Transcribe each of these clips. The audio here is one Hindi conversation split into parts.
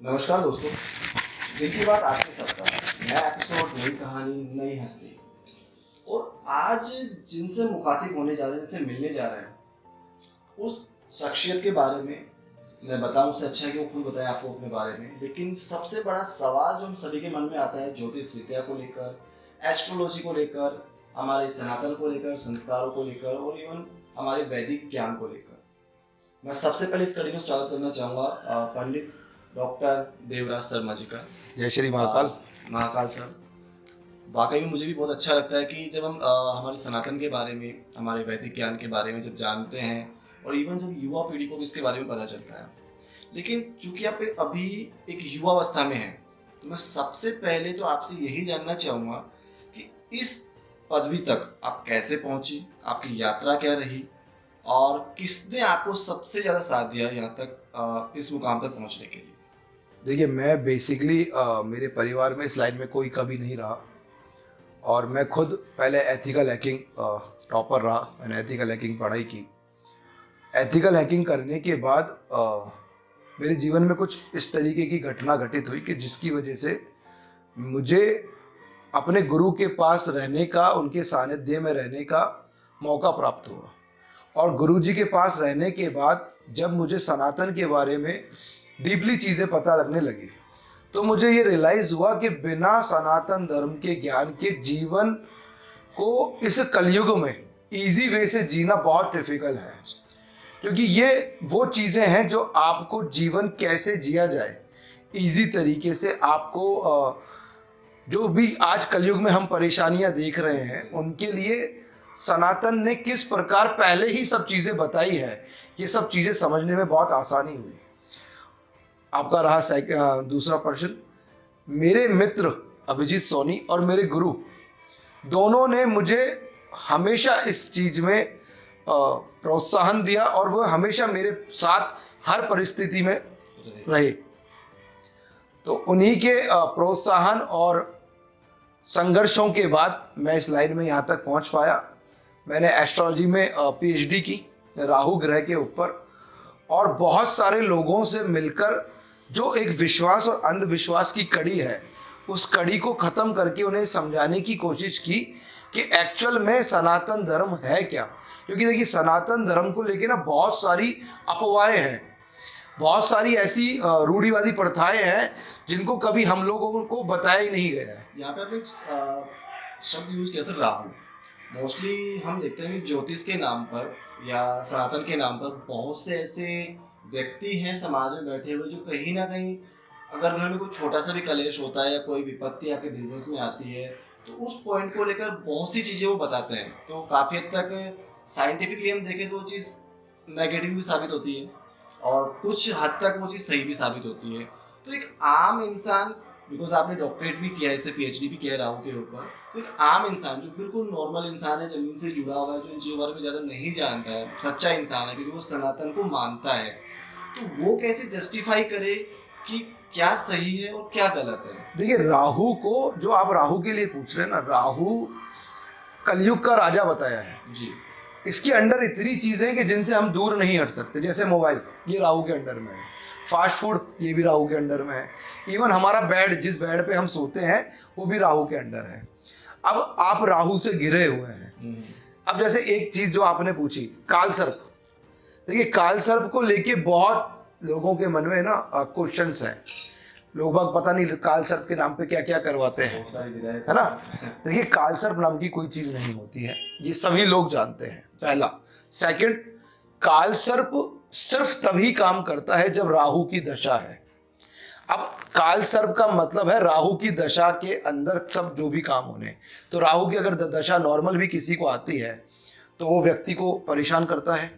नमस्कार दोस्तों, दिल की बात आज के सप्ताह नया एपिसोड, नई कहानी, नई हस्ती। और आज जिनसे मुखातिब होने जा रहे हैं, जिनसे मिलने जा रहे हैं, उस शख्सियत के बारे में मैं बताऊं उससे अच्छा है कि वो खुद बताएं आपको अपने बारे में। लेकिन सबसे बड़ा सवाल जो हम सभी के मन में आता है ज्योतिष विद्या को लेकर, एस्ट्रोलॉजी को लेकर, हमारे सनातन को लेकर, संस्कारों को लेकर और इवन हमारे वैदिक ज्ञान को लेकर। मैं सबसे पहले इस कड़ी में स्वागत करना चाहूँगा पंडित डॉक्टर देवराज शर्मा जी का। जय श्री महाकाल। महाकाल सर, वाकई में मुझे भी बहुत अच्छा लगता है कि जब हम हमारे सनातन के बारे में, हमारे वैदिक ज्ञान के बारे में जब जानते हैं और इवन जब युवा पीढ़ी को भी इसके बारे में पता चलता है। लेकिन चूंकि आप अभी एक युवा अवस्था में हैं, तो मैं सबसे पहले तो आपसे यही जानना चाहूँगा कि इस पदवी तक आप कैसे पहुँची, आपकी यात्रा क्या रही और किसने आपको सबसे ज़्यादा साथ दिया यहाँ तक इस मुकाम तक पहुँचने के लिए। देखिए, मैं बेसिकली मेरे परिवार में इस लाइन में कोई कभी नहीं रहा और मैं खुद पहले एथिकल हैकिंग टॉपर रहा। मैंने एथिकल हैकिंग पढ़ाई की। एथिकल हैकिंग करने के बाद मेरे जीवन में कुछ इस तरीके की घटना घटित हुई कि जिसकी वजह से मुझे अपने गुरु के पास रहने का, उनके सानिध्य में रहने का मौका प्राप्त हुआ। और गुरु जी के पास रहने के बाद जब मुझे सनातन के बारे में डीपली चीज़ें पता लगने लगी, तो मुझे ये रियलाइज़ हुआ कि बिना सनातन धर्म के ज्ञान के जीवन को इस कलयुग में इजी वे से जीना बहुत डिफिकल्ट है। क्योंकि ये वो चीज़ें हैं जो आपको जीवन कैसे जिया जाए इजी तरीके से, आपको जो भी आज कलयुग में हम परेशानियां देख रहे हैं उनके लिए सनातन ने किस प्रकार पहले ही सब चीज़ें बताई है। ये सब चीज़ें समझने में बहुत आसानी हुई। आपका रहा दूसरा प्रश्न। मेरे मित्र अभिजीत सोनी और मेरे गुरु दोनों ने मुझे हमेशा इस चीज़ में प्रोत्साहन दिया और वो हमेशा मेरे साथ हर परिस्थिति में रहे। तो उन्हीं के प्रोत्साहन और संघर्षों के बाद मैं इस लाइन में यहाँ तक पहुँच पाया। मैंने एस्ट्रोलॉजी में पीएचडी की राहु ग्रह के ऊपर, और बहुत सारे लोगों से मिलकर जो एक विश्वास और अंधविश्वास की कड़ी है, उस कड़ी को ख़त्म करके उन्हें समझाने की कोशिश की कि एक्चुअल में सनातन धर्म है क्या। क्योंकि देखिए, सनातन धर्म को लेके ना बहुत सारी अफवाहें हैं, बहुत सारी ऐसी रूढ़िवादी प्रथाएं हैं जिनको कभी हम लोगों को बताया ही नहीं गया है। यहाँ पे आपने शब्द यूज किया सर, राहु। मोस्टली हम देखते हैं कि ज्योतिष के नाम पर या सनातन के नाम पर बहुत से ऐसे व्यक्ति हैं समाज में बैठे हुए जो कहीं ना कहीं, अगर घर में कोई छोटा सा भी कलेश होता है या कोई विपत्ति आपके बिजनेस में आती है, तो उस पॉइंट को लेकर बहुत सी चीज़ें वो बताते हैं। तो काफ़ी हद तक साइंटिफिकली हम देखें तो वो चीज़ नेगेटिव भी साबित होती है और कुछ हद तक वो चीज़ सही भी साबित होती है। तो एक आम इंसान, बिकॉज आपने डॉक्टरेट भी किया है, इससे पीएचडी भी किया है राहु के ऊपर, तो एक आम इंसान जो बिल्कुल नॉर्मल इंसान है, ज़मीन से जुड़ा हुआ है, जो इन चीज़ों के बारे में ज़्यादा नहीं जानता है, सच्चा इंसान है क्योंकि वो सनातन को मानता है, तो वो कैसे जस्टिफाई करे कि क्या सही है और क्या गलत है। देखिए, राहु को, जो आप राहु के लिए पूछ रहे हैं ना, राहु कलयुग का राजा बताया है जी। इसके अंडर इतनी चीज़ें हैं कि जिनसे हम दूर नहीं हट सकते। जैसे मोबाइल, ये राहु के अंडर में है। फास्ट फूड, ये भी राहु के अंडर में है। इवन हमारा बेड, जिस बेड पे हम सोते हैं, वो भी राहु के अंडर है। अब आप राहु से घिरे हुए हैं। अब जैसे एक चीज़ जो आपने पूछी, काल सर्प। देखिए, काल सर्प को लेके बहुत लोगों के मन में ना क्वेश्चंस हैं। लोग बाग पता नहीं काल सर्प के नाम पे क्या क्या करवाते हैं, है ना। देखिए, काल सर्प नाम की कोई चीज़ नहीं होती है, ये सभी लोग जानते हैं, पहला। सेकंड, काल सर्प सिर्फ तभी काम करता है जब राहु की दशा है। अब काल सर्प का मतलब है राहु की दशा के अंदर सब जो भी काम होने। तो राहु की अगर दशा नॉर्मल भी किसी को आती है तो वो व्यक्ति को परेशान करता है।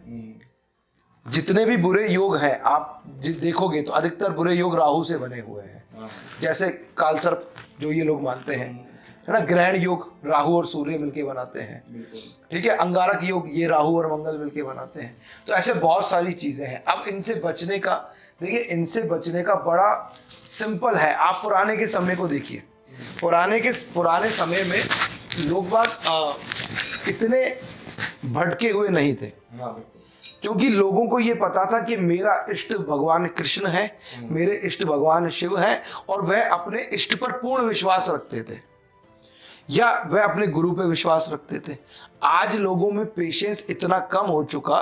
जितने भी बुरे योग हैं आप देखोगे तो अधिकतर बुरे योग राहु से बने हुए हैं। जैसे काल सर्प जो ये लोग मानते हैं, है ना, ग्रहण योग राहु और सूर्य मिलके बनाते हैं, ठीक है। अंगारक योग ये राहु और मंगल मिलके बनाते हैं। तो ऐसे बहुत सारी चीज़ें हैं। अब इनसे बचने का, देखिए, इनसे बचने का बड़ा सिंपल है। आप पुराने के समय को देखिए। पुराने समय में लोग बाग इतने भटके हुए नहीं थे। क्योंकि लोगों को ये पता था कि मेरा इष्ट भगवान कृष्ण है, मेरे इष्ट भगवान शिव है, और वह अपने इष्ट पर पूर्ण विश्वास रखते थे, या वह अपने गुरु पे विश्वास रखते थे। आज लोगों में पेशेंस इतना कम हो चुका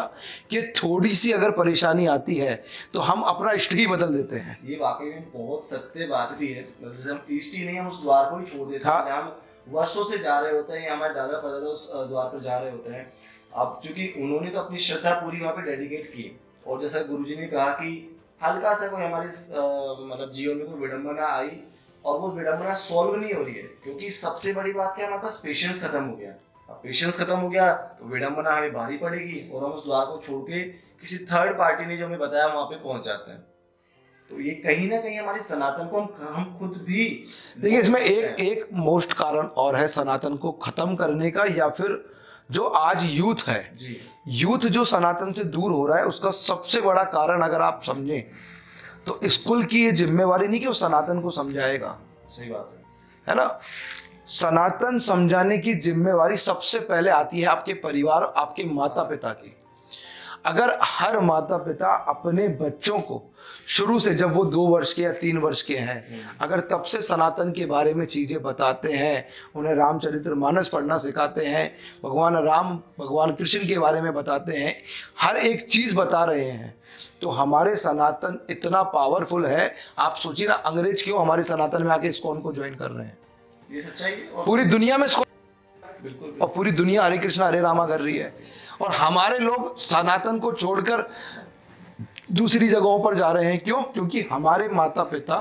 कि थोड़ी सी अगर परेशानी आती है तो हम अपना इष्ट ही बदल देते हैं। ये वाकई में बहुत सत्य बात भी है। जैसे हम इष्ट ही नहीं, हम उस द्वार को ही छोड़ देते हैं जहाँ हम वर्षों से जा रहे होते हैं, या हमारे दादा परदादा उस द्वार पर जा रहे होते हैं। अब चूंकि उन्होंने तो अपनी श्रद्धा पूरी वहाँ पे डेडिकेट की, और जैसा गुरुजी ने कहा कि हल्का सा कोई हमारे मतलब जीवन में कोई विडंबना आई, और वो विडंबना सॉल्व नहीं हो रही है, क्योंकि सबसे बड़ी बात क्या, हमारे पास पेशेंस खत्म हो गया। अब पेशेंस खत्म हो गया तो विडंबना हमें भारी पड़ेगी, और हम उस द्वार को छोड़ के किसी थर्ड पार्टी ने जो हमें बताया वहां पे पहुंच जाते हैं। तो ये कहीं ना कहीं हमारे सनातन को हम खुद भी देखिए, इसमें एक मोस्ट कारण और है सनातन को खत्म करने का, या फिर जो आज यूथ है जी, यूथ जो सनातन से दूर हो रहा है, उसका सबसे बड़ा कारण अगर आप समझें तो स्कूल की ये जिम्मेवारी नहीं कि वो सनातन को समझाएगा। सही बात है ना? सनातन समझाने की जिम्मेवारी सबसे पहले आती है आपके परिवार, आपके माता पिता की। अगर हर माता पिता अपने बच्चों को शुरू से, जब वो 2 वर्ष के या 3 वर्ष के हैं, अगर तब से सनातन के बारे में चीज़ें बताते हैं, उन्हें रामचरितमानस पढ़ना सिखाते हैं, भगवान राम भगवान कृष्ण के बारे में बताते हैं, हर एक चीज़ बता रहे हैं, तो हमारे सनातन इतना पावरफुल है। आप सोचिए ना, अंग्रेज क्यों हमारे सनातन में आके इस्कॉन को ज्वाइन कर रहे हैं? ये सच्चाई है। पूरी दुनिया में इस्कॉन, बिल्कुल, और पूरी दुनिया हरे कृष्णा हरे रामा कर रही है, और हमारे लोग सनातन को छोड़कर दूसरी जगहों पर जा रहे हैं। क्यों? क्योंकि हमारे माता पिता,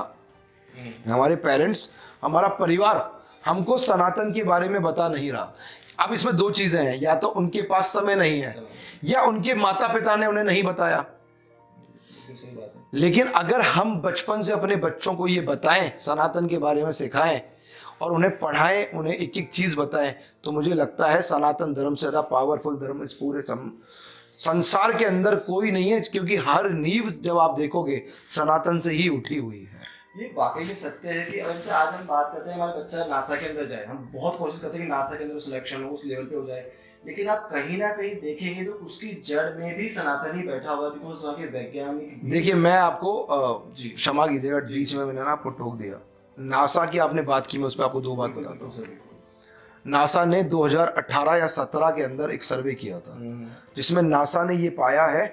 हमारे पेरेंट्स, हमारा परिवार हमको सनातन के बारे में बता नहीं रहा। अब इसमें 2 चीजें हैं, या तो उनके पास समय नहीं है, या उनके माता पिता ने उन्हें नहीं बताया। सही बात है। लेकिन अगर हम बचपन से अपने बच्चों को ये बताएं, सनातन के बारे में सिखाएं और उन्हें पढ़ाएं, उन्हें एक एक चीज बताएं, तो मुझे लगता है सनातन धर्म से ज़्यादा पावरफुल धर्म इस पूरे संसार के अंदर कोई नहीं है। क्योंकि हर नींव जब आप देखोगे सनातन से ही उठी हुई है। ये वाकई में सत्य है कि अगर से आज हम बात करते हैं हमारा बच्चा नासा के अंदर जाए, हम बहुत कोशिश करते हैं कि नासा के अंदर सिलेक्शन हो, उस लेवल पे हो जाए, लेकिन आप कहीं ना कहीं देखेंगे तो उसकी जड़ में भी सनातन ही बैठा हुआ है, बिकॉज वहाँ के वैज्ञानिक। देखिए, मैं आपको जी, क्षमा कीजिएगा, बीच में मैंने ना आपको टोक दिया। नासा की आपने बात की, मैं उस पर आपको 2 बात बताता हूँ। नासा ने 2018 या 17 के अंदर एक सर्वे किया था, जिसमें नासा ने ये पाया है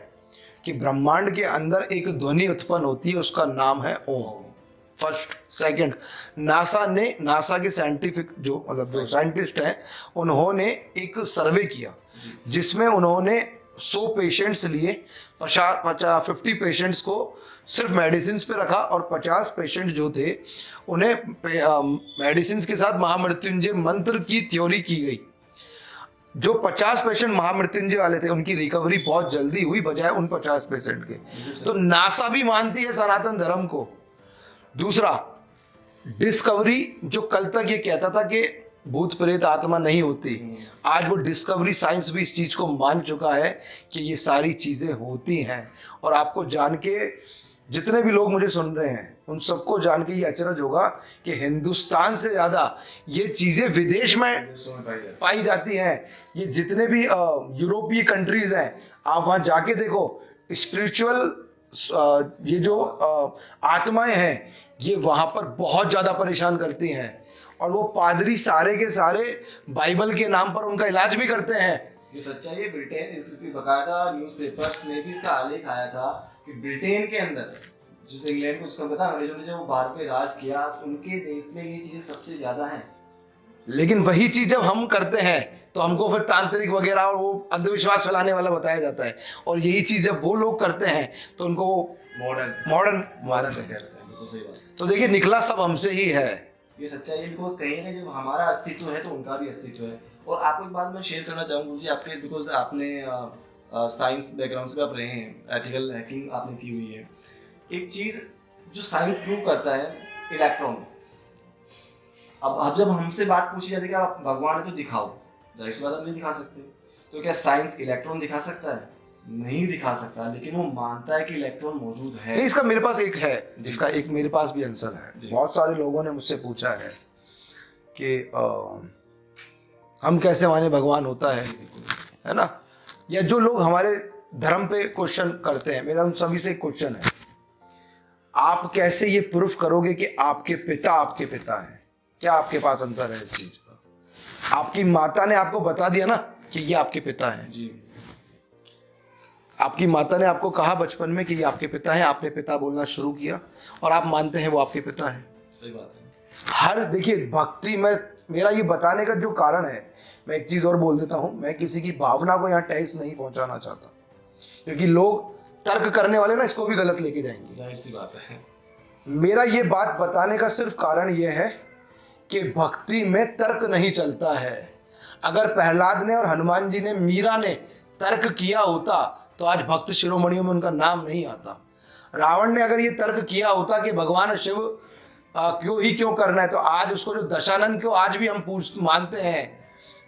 कि ब्रह्मांड के अंदर एक ध्वनि उत्पन्न होती है, उसका नाम है ओम। फर्स्ट। सेकंड, नासा के साइंटिफिक जो साइंटिस्ट हैं, उन्होंने एक सर्वे किया जिसमें उन्होंने 100 पेशेंट्स लिए, 50 पेशेंट्स को सिर्फ मेडिसिन पे रखा, और 50 पेशेंट जो थे उन्हें मेडिसिन के साथ महामृत्युंजय मंत्र की थ्योरी की गई। जो 50 पेशेंट महामृत्युंजय वाले थे, उनकी रिकवरी बहुत जल्दी हुई बजाय उन 50 पेशेंट के। तो नासा भी मानती है सनातन धर्म को। दूसरा, डिस्कवरी, जो कल तक ये कहता था कि भूत प्रेत आत्मा नहीं होती, आज वो डिस्कवरी साइंस भी इस चीज को मान चुका है कि ये सारी चीजें होती हैं। और आपको जान के, जितने भी लोग मुझे सुन रहे हैं, उन सबको जान के ये अचरज होगा कि हिंदुस्तान से ज्यादा ये चीजें विदेश में पाई जाती हैं। ये जितने भी यूरोपीय कंट्रीज हैं, आप वहां जाके देखो, स्पिरिचुअल ये जो आत्माएं हैं, ये वहां पर बहुत ज्यादा परेशान करती हैं, और वो पादरी सारे के सारे बाइबल के नाम पर उनका इलाज भी करते हैं। ये सच्चाई है। ब्रिटेन, इसकी बकायदा न्यूज़पेपर्स में भी इसका आलेख आया था कि ब्रिटेन के अंदर, जिस इंग्लैंड को जिसका पता, अंग्रेजों ने जब वो भारत पे राज किया, उनके देश में ये चीजें सबसे ज्यादा हैं। लेकिन वही चीज जब हम करते हैं तो हमको फिर तांत्रिक वगैरह और वो अंधविश्वास फैलाने वाला बताया जाता है, और यही चीज जब वो लोग करते हैं तो उनको मॉडर्न मानते हैं। तो देखिए, निकला सब हमसे ही है। ये सच्चाई है, बिकॉज कहीं ना जब हमारा अस्तित्व है तो उनका भी अस्तित्व है। और आपको एक बात मैं शेयर करना चाहूँगा गुरुजी, आपके, बिकॉज आपने साइंस बैकग्राउंड से आप रहे हैं, एथिकल हैकिंग आपने की हुई है। एक चीज जो साइंस प्रूव करता है, इलेक्ट्रॉन। अब जब हमसे बात पूछी जाती है कि आप भगवान है तो दिखाओ, जाहिर सी बात आप नहीं दिखा सकते। तो क्या साइंस इलेक्ट्रॉन दिखा सकता है? नहीं दिखा सकता, लेकिन वो मानता है कि इलेक्ट्रॉन मौजूद है। नहीं, इसका मेरे पास एक है, जिसका एक मेरे पास भी आंसर है। बहुत सारे लोगों ने मुझसे पूछा है कि हम कैसे माने भगवान होता है ना, या जो लोग हमारे धर्म पे क्वेश्चन करते हैं, मेरा उन सभी से एक क्वेश्चन है, आप कैसे ये प्रूफ करोगे कि आपके पिता हैं? क्या आपके पास आंसर है इस चीज का? आपकी माता ने आपको बता दिया ना कि ये आपके पिता हैं। जी। आपकी माता ने आपको कहा बचपन में कि ये आपके पिता हैं, आपने पिता बोलना शुरू किया और आप मानते हैं वो आपके पिता हैं। सही बात है। हर देखिए भक्ति में मेरा ये बताने का जो कारण है, मैं एक चीज और बोल देता हूं, मैं किसी की भावना को यहाँ ठेस नहीं पहुंचाना चाहता, क्योंकि लोग तर्क करने वाले ना इसको भी गलत लेके जाएंगे। जाहिर सी बात है। मेरा ये बात बताने का सिर्फ कारण ये है कि भक्ति में तर्क नहीं चलता है। अगर प्रहलाद ने और हनुमान जी ने, मीरा ने तर्क किया होता तो आज भक्त शिरोमणियों में उनका नाम नहीं आता। रावण ने अगर ये तर्क किया होता कि भगवान शिव क्यों करना है, तो आज उसको जो दशानन क्यों आज भी हम मानते हैं,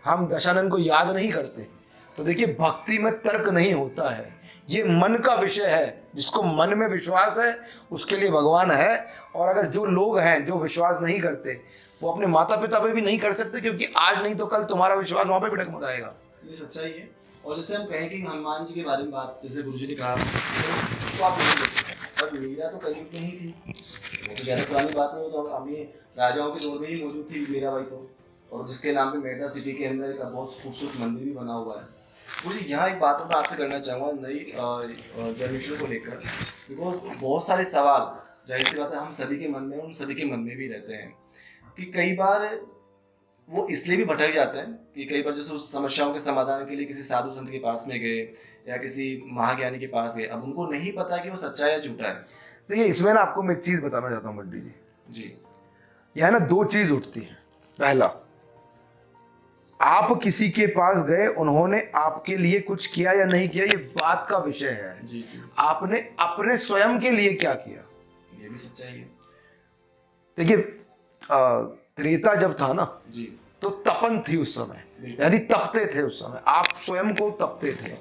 हम दशानन को याद नहीं करते। तो देखिए भक्ति में तर्क नहीं होता है, ये मन का विषय है। जिसको मन में विश्वास है उसके लिए भगवान है। और अगर जो लोग हैं जो विश्वास नहीं करते, वो अपने माता पिता पे भी नहीं कर सकते, क्योंकि आज नहीं तो कल तुम्हारा विश्वास वहां पे भी डगमगाएगा। ये सच्चाई है। और जैसे हम कहें कि हनुमान जी के बारे में बात, जैसे गुरुजी ने कहा, तो आप नहीं देखते, पर मीरा तो कलयुग में ही थी, वो तो ज़्यादा पुरानी बात नहीं, वो तो हमें राजाओं के दौर में ही मौजूद थी मीराबाई तो, और जिसके नाम पे मेरठ सिटी के अंदर एक बहुत खूबसूरत मंदिर भी बना हुआ है। मुझे यहाँ एक बात मैं आपसे करना चाहूँगा नई जनरेशन को लेकर, बिकॉज बहुत सारे सवाल जाहिर सी बात है हम सभी के मन में, उन सभी के मन में भी रहते हैं कि कई बार वो इसलिए भी भटक जाते हैं कि कई बार जैसे उस समस्याओं के समाधान के लिए किसी साधु संत के पास में गए या किसी महाज्ञानी के पास गए, अब उनको नहीं पता कि वो सच्चा है या झूठा है। देखिए इसमें ना आपको मैं एक चीज बताना चाहता हूँ बड्डी जी। यह ना दो चीज उठती है। पहला, आप किसी के पास गए, उन्होंने आपके लिए कुछ किया या नहीं किया, ये बात का विषय है। जी जी। आपने अपने स्वयं के लिए क्या किया, ये भी सच्चाई है। देखिए त्रेता जब था ना, जी। तो तपन थी उस समय, यानी तपते थे उस समय, आप स्वयं को तपते थे।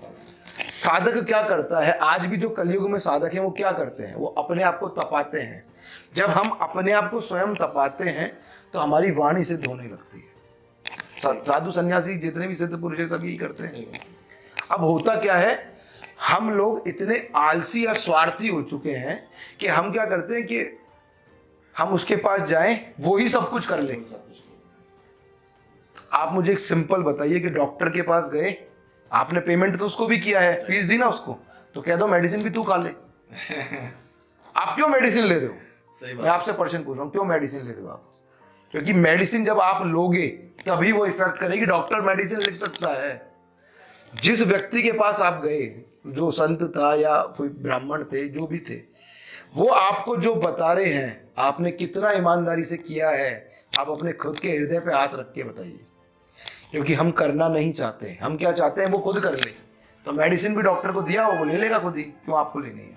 साधक क्या करता है, आज भी जो कलयुग में साधक हैं वो क्या करते हैं, वो अपने आप को तपाते हैं। जब हम अपने आप को स्वयं तपाते हैं तो हमारी वाणी सिद्ध होने लगती है। साधु सन्यासी जितने भी सिद्ध पुरुष हैं सब यही करते हैं। अब होता क्या है, हम लोग इतने आलसी या स्वार्थी हो चुके हैं कि हम क्या करते हैं कि हम उसके पास जाएं, वो ही सब कुछ कर ले। आप मुझे एक सिंपल बताइए कि डॉक्टर के पास गए, आपने पेमेंट तो उसको भी किया है, फीस दी ना उसको, तो कह दो मेडिसिन भी तू खा ले। आप क्यों मेडिसिन ले रहे हो? सही मैं बात। आपसे प्रश्न पूछ रहा हूँ, क्यों मेडिसिन ले रहे हो आप? क्योंकि मेडिसिन जब आप लोगे तभी वो इफेक्ट करेगी। डॉक्टर मेडिसिन लिख सकता है। जिस व्यक्ति के पास आप गए, जो संत था या कोई ब्राह्मण थे, जो भी थे, वो आपको जो बता रहे हैं, आपने कितना ईमानदारी से किया है, आप अपने खुद के हृदय पे हाथ रख के बताइए। क्योंकि हम करना नहीं चाहते, हम क्या चाहते हैं वो खुद कर ले। तो मेडिसिन भी डॉक्टर को दिया, वो ले लेगा खुद ही, क्यों आपको लेनी है?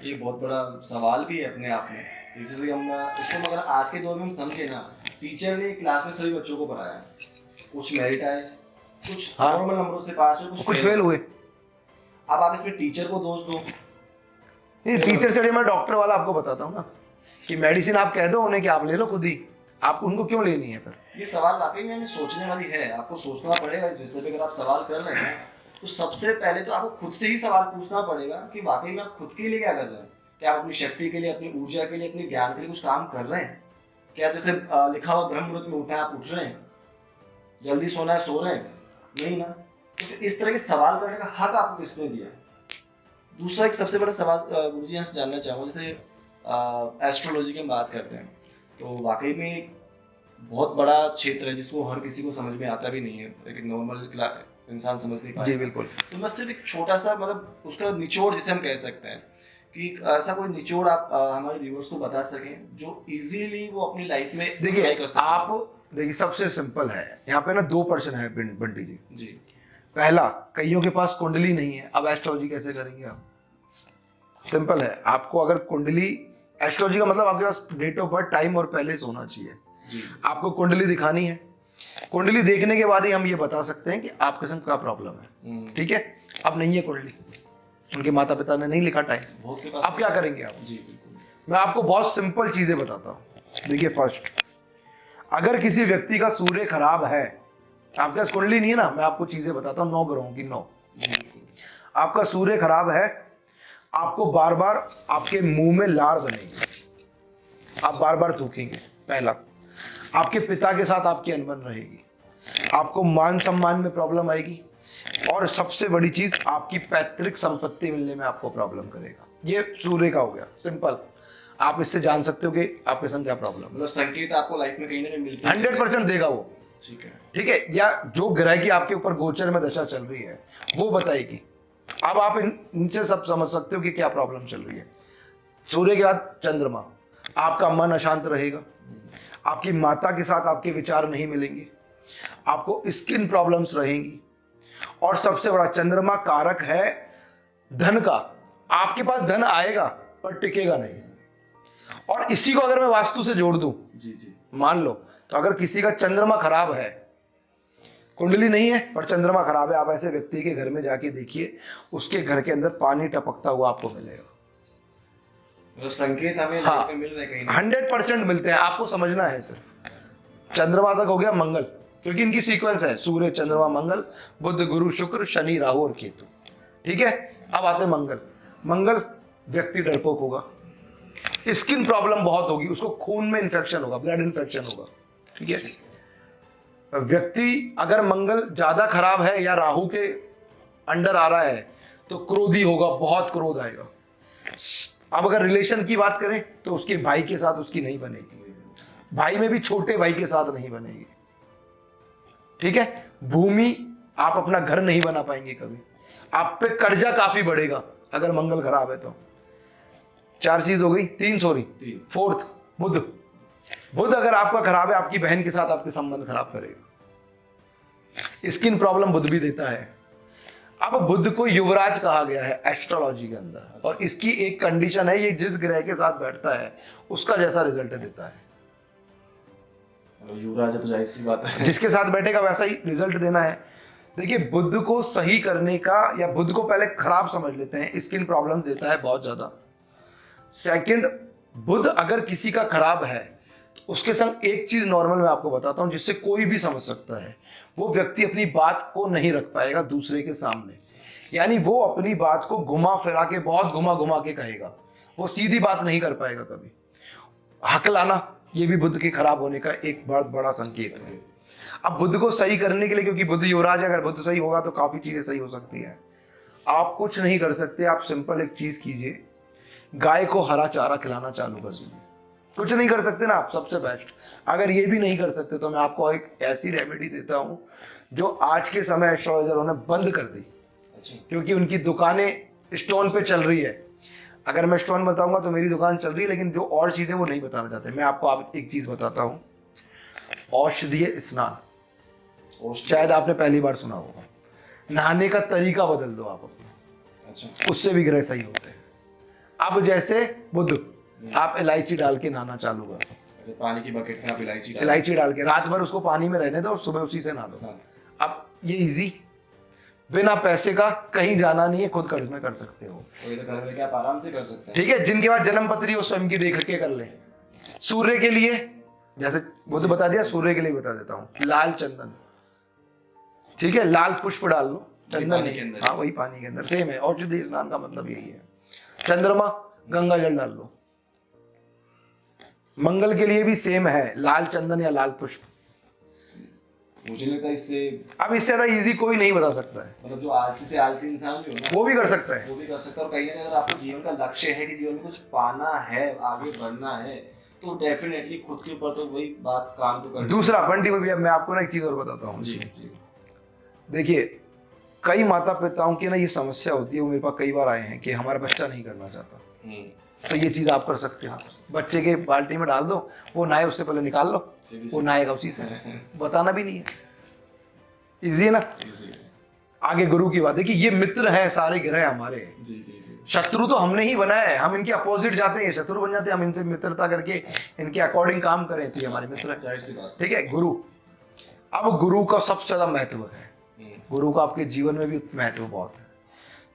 ये बहुत बड़ा सवाल भी है अपने आप में। जैसे हम इसको मगर आज के दौर में हम समझे ना, टीचर ने क्लास में सभी बच्चों को पढ़ाया, कुछ मेरिट आए, कुछ नॉर्मल नंबरों से पास हुए, कुछ फेल हुए। अब आप इसमें टीचर को दोष दो। टीचर से मैं डॉक्टर वाला आपको बताता हूँ ना कि मेडिसिन आप कह दो उन्हें कि आप ले लो खुद ही, आप उनको क्यों लेनी है फिर? ये सवाल वाकई में सोचने वाली है, आपको सोचना पड़ेगा इस विषय पे। अगर आप सवाल कर रहे हैं तो सबसे पहले तो आपको खुद से ही सवाल पूछना पड़ेगा कि वाकई में आप खुद के लिए क्या कर रहे हैं। क्या आप अपनी शक्ति के लिए, अपनी ऊर्जा के लिए, अपने ज्ञान के लिए कुछ काम कर रहे हैं? क्या जैसे लिखा हुआ ब्रह्म मुहूर्त में उठना है, आप उठ रहे हैं? जल्दी सोना है, सो रहे हैं? नहीं ना। तो फिर इस तरह के सवाल करने का हक आपको किसने दिया? दूसरा एक सबसे बड़ा सवाल गुरुजी यहाँ से जानना चाहूँगा, जैसे एस्ट्रोलॉजी की हम बात करते हैं तो वाकई में एक बहुत बड़ा क्षेत्र है जिसको हर किसी को समझ में आता भी नहीं है, लेकिन नॉर्मल इंसान समझ नहीं पाएगा। जी बिल्कुल। तो मैं सिर्फ एक छोटा सा, मतलब उसका निचोड़ जिसे हम कह सकते हैं कि ऐसा कोई निचोड़ आप हमारे व्यूअर्स को बता सकें जो इजीली वो अपनी लाइफ में देखिए कर सकें। आप देखिए सबसे सिंपल है, यहाँ पे ना 2% है बंटी जी। जी। पहला, कईयों के पास कुंडली नहीं है, अब एस्ट्रोलॉजी कैसे करेंगे आप? सिंपल है, आपको अगर कुंडली, एस्ट्रोलॉजी का मतलब आपके पास डेट ऑफ बर्थ, टाइम और पैलेस होना चाहिए। जी। आपको कुंडली दिखानी है, कुंडली देखने के बाद ही हम ये बता सकते हैं कि आपके संग क्या प्रॉब्लम है। ठीक है, अब नहीं है कुंडली, उनके माता पिता ने नहीं लिखा टाइम, अब क्या करेंगे आप? जी बिल्कुल। मैं आपको बहुत सिंपल चीजें बताता हूँ। देखिए फर्स्ट, अगर किसी व्यक्ति का सूर्य खराब है, आपके पास कुंडली नहीं है ना, मैं आपको चीजें बताता हूँ 9 ग्रहों की 9। आपका सूर्य खराब है, आपको बार बार आपके मुंह में लार बनेगी, आप बार बार थूकेंगे। पहला, आपके पिता के साथ आपकी अनबन रहेगी, आपको मान सम्मान में प्रॉब्लम आएगी, और सबसे बड़ी चीज आपकी पैतृक संपत्ति मिलने में आपको प्रॉब्लम करेगा। ये सूर्य का हो गया, सिंपल। आप इससे जान सकते हो कि आपके संग क्या प्रॉब्लम है। मतलब संकेत आपको लाइफ में कहीं ना कहीं मिलते हैं। 100% देगा वो। ठीक है, या जो ग्रह की आपके ऊपर गोचर में दशा चल रही है वो बताएगी। अब आप इनसे सब समझ सकते हो कि क्या प्रॉब्लम चल रही है। सूर्य के बाद चंद्रमा, आपका मन अशांत रहेगा, आपकी माता के साथ आपके विचार नहीं मिलेंगे, आपको स्किन प्रॉब्लम्स रहेंगी, और सबसे बड़ा चंद्रमा कारक है धन का। आपके पास धन आएगा पर टिकेगा नहीं। और इसी को अगर मैं वास्तु से जोड़ दूं, जी मान लो, तो अगर किसी का चंद्रमा खराब है, कुंडली नहीं है पर चंद्रमा खराब है, आप ऐसे व्यक्ति के घर में जाके देखिए, उसके घर के अंदर पानी टपकता हुआ आपको मिलेगा। मतलब संकेत हमें लाइफ में मिल रहे हैं कहीं। 100% मिलते हैं, आपको समझना है सिर्फ। चंद्रमा तक हो गया मंगल, क्योंकि इनकी सीक्वेंस है सूर्य चंद्रमा मंगल, बुध गुरु शुक्र शनि राहु और केतु। ठीक है, अब आते हैं मंगल। मंगल व्यक्ति डरपोक होगा, स्किन प्रॉब्लम बहुत होगी, उसको खून में इन्फेक्शन होगा, ब्लड इन्फेक्शन होगा। ठीक है, व्यक्ति अगर मंगल ज्यादा खराब है या राहु के अंडर आ रहा है तो क्रोधी होगा, बहुत क्रोध आएगा। अब अगर रिलेशन की बात करें तो उसके भाई के साथ उसकी नहीं बनेगी, भाई में भी छोटे भाई के साथ नहीं बनेगी। ठीक है, भूमि, आप अपना घर नहीं बना पाएंगे कभी, आप पे कर्जा काफी बढ़ेगा अगर मंगल खराब है तो। 4 चीज हो गई, 3 सॉरी, 4th बुध। बुध अगर आपका खराब है, आपकी बहन के साथ आपके संबंध खराब करेगा। स्किन प्रॉब्लम बुध भी देता है। अब बुध को युवराज कहा गया है एस्ट्रोलॉजी के अंदर, और इसकी एक कंडीशन है, ये जिस ग्रह के साथ बैठता है उसका जैसा रिजल्ट देता है। युवराज है तो जाहिर सी बात है, जिसके साथ बैठेगा वैसा ही रिजल्ट देना है। देखिए, बुध को सही करने का, या बुध को पहले खराब समझ लेते हैं, स्किन प्रॉब्लम देता है बहुत ज्यादा। सेकंड, बुध अगर किसी का खराब है तो उसके संग एक चीज नॉर्मल मैं आपको बताता हूं जिससे कोई भी समझ सकता है, वो व्यक्ति अपनी बात को नहीं रख पाएगा दूसरे के सामने। यानी वो अपनी बात को घुमा फिरा के, बहुत घुमा घुमा के कहेगा, वो सीधी बात नहीं कर पाएगा कभी। हकलाना, ये भी बुध के खराब होने का एक बहुत बड़ा संकेत है। अब बुध को सही करने के लिए, क्योंकि बुध युवराज है, अगर बुध सही होगा तो काफी चीजें सही हो सकती है। आप कुछ नहीं कर सकते, आप सिंपल एक चीज कीजिए, गाय को हरा चारा खिलाना चालू कर दीजिए। कुछ नहीं कर सकते ना आप, सबसे बेस्ट। अगर ये भी नहीं कर सकते तो मैं आपको एक ऐसी रेमेडी देता हूं जो आज के समय एस्ट्रोलॉजरों ने बंद कर दी, क्योंकि उनकी दुकानें स्टोन पे चल रही है। अगर मैं स्टोन बताऊंगा तो मेरी दुकान चल रही है, लेकिन जो और चीजें वो नहीं बताना चाहते। मैं आपको आप एक चीज बताता हूँ, औषधीय स्नान, शायद आपने पहली बार सुना होगा। नहाने का तरीका बदल दो आप अपना, उससे भी ग्रह सही होते हैं। अब जैसे बुध, आप इलायची डाल के नहाना चालू करो, पानी की बकेट में आप इलायची डाल के रात भर उसको पानी में रहने दो और सुबह उसी से नहा दो। अब ये इजी, बिना पैसे का, कहीं जाना नहीं है, खुद कर्ज में कर सकते हो, घर में आप आराम से कर सकते हैं। ठीक है, जिनके पास जन्म पत्री हो स्वयं की देख के कर ले। सूर्य के लिए, जैसे बुध बता दिया, सूर्य के लिए बता देता हूँ, लाल चंदन। ठीक है, लाल पुष्प डाल लो, चंदन के अंदर, हाँ वही पानी के अंदर, सेम है। औषधि स्नान का मतलब यही है। चंद्रमा, गंगा जल डाल लो। मंगल के लिए भी सेम है, लाल चंदन या लाल पुष्प। मुझे लगता है इससे, अब इससे ज्यादा इजी कोई नहीं बता सकता है। मतलब जो आलसी से आलसी इंसान भी हो ना, वो भी कर सकता है, वो भी कर सकता है। और कहीं ना कहीं अगर आपको जीवन का लक्ष्य है कि जीवन में कुछ पाना है, आगे बढ़ना है, तो डेफिनेटली खुद के ऊपर तो वही बात काम तो कर। दूसरा बंटी में भी मैं आपको ना एक चीज और बताता हूँ। देखिए, कई माता पिताओं की ना ये समस्या होती है, वो मेरे पास कई बार आए हैं कि हमारा बच्चा नहीं करना चाहता, तो ये चीज आप कर सकते हो। बच्चे के बाल्टी में डाल दो, वो नहाए उससे पहले निकाल लो, वो नहाएगा उसी से, बताना भी नहीं है। इजी है ना। आगे गुरु की बात है कि ये मित्र है सारे ग्रह हमारे। शत्रु तो हमने ही बनाया है, हम इनके अपोजिट जाते हैं, शत्रु बन जाते हैं। हम इनसे मित्रता करके इनके अकॉर्डिंग काम करें तो ये हमारे मित्र है। ठीक है, गुरु। अब गुरु का सबसे ज्यादा महत्व है, गुरु का आपके जीवन में भी महत्व बहुत है।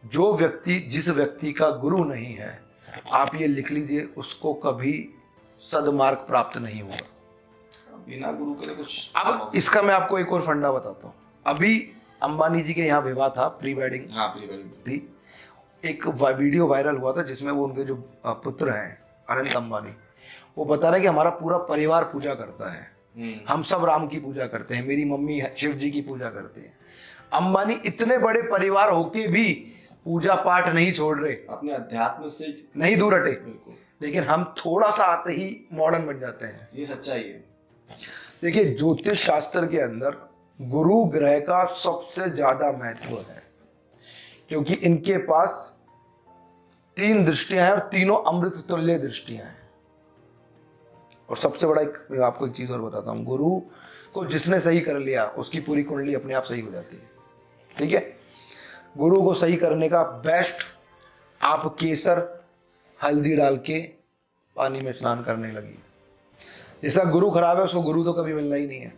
जो व्यक्ति, जिस व्यक्ति का गुरु नहीं है, आप ये लिख लीजिए, उसको कभी सदमार्ग प्राप्त नहीं होगा, बिना गुरु के कुछ। अब इसका मैं आपको एक और फंडा बताता हूँ। अभी अंबानी जी के यहाँ विवाह था, प्री वेडिंग हाँ प्री वेडिंग थी। एक वीडियो वायरल हुआ था जिसमें वो उनके जो पुत्र हैं अनंत अंबानी, वो बता रहे हैं कि हमारा पूरा परिवार पूजा करता है, हम सब राम की पूजा करते हैं, मेरी मम्मी शिव जी की पूजा करते हैं। अंबानी इतने बड़े परिवार होके भी पूजा पाठ नहीं छोड़ रहे, अपने अध्यात्म से नहीं दूर हटे। बिल्कुल, लेकिन हम थोड़ा सा आते ही मॉडर्न बन जाते हैं। ये सच्चाई है। देखिए ज्योतिष शास्त्र के अंदर गुरु ग्रह का सबसे ज्यादा महत्व है, क्योंकि इनके पास 3 दृष्टियां हैं और तीनों अमृत तुल्य दृष्टियां हैं। और सबसे बड़ा मैं आपको एक चीज और बताता हूं, गुरु को जिसने सही कर लिया उसकी पूरी कुंडली अपने आप सही हो जाती है। ठीक है, गुरु को सही करने का बेस्ट, आप केसर हल्दी डाल के पानी में स्नान करने लगी। जिसका गुरु खराब है उसको गुरु तो कभी मिलना ही नहीं है,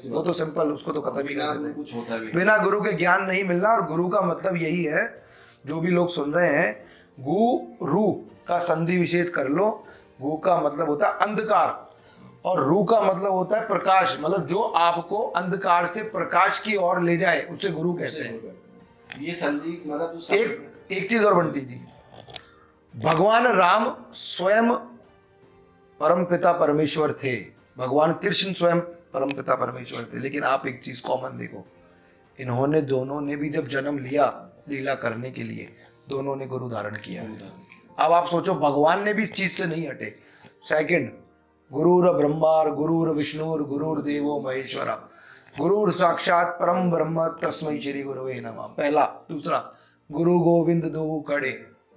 वो तो सिंपल, उसको तो खत्म ही कर देते कुछ होता भी बिना गुरु के ज्ञान नहीं मिलना। और गुरु का मतलब यही है, जो भी लोग सुन रहे हैं, गुरु का संधि विच्छेद कर लो। गु का मतलब होता है अंधकार और रू का मतलब होता है प्रकाश, मतलब जो आपको अंधकार से प्रकाश की ओर ले जाए उसे गुरु कहते हैं। ये संधि मतलब एक चीज और बंटी जी, भगवान राम स्वयं परम पिता परमेश्वर थे, भगवान कृष्ण स्वयं परम पिता परमेश्वर थे, लेकिन आप एक चीज कॉमन देखो, इन्होंने दोनों ने भी जब जन्म लिया लीला करने के लिए, दोनों ने गुरु धारण किया। अब आप सोचो, भगवान ने भी इस चीज से नहीं हटे। सेकंड, गुरुर ब्रह्मा गुरुर विष्णुर गुरुर्देवो महेश्वरा गुरुर साक्षात परम ब्रह्म तस्मै श्री गुरुवे नमः। पहला। दूसरा, गुरु गोविंद दो खड़े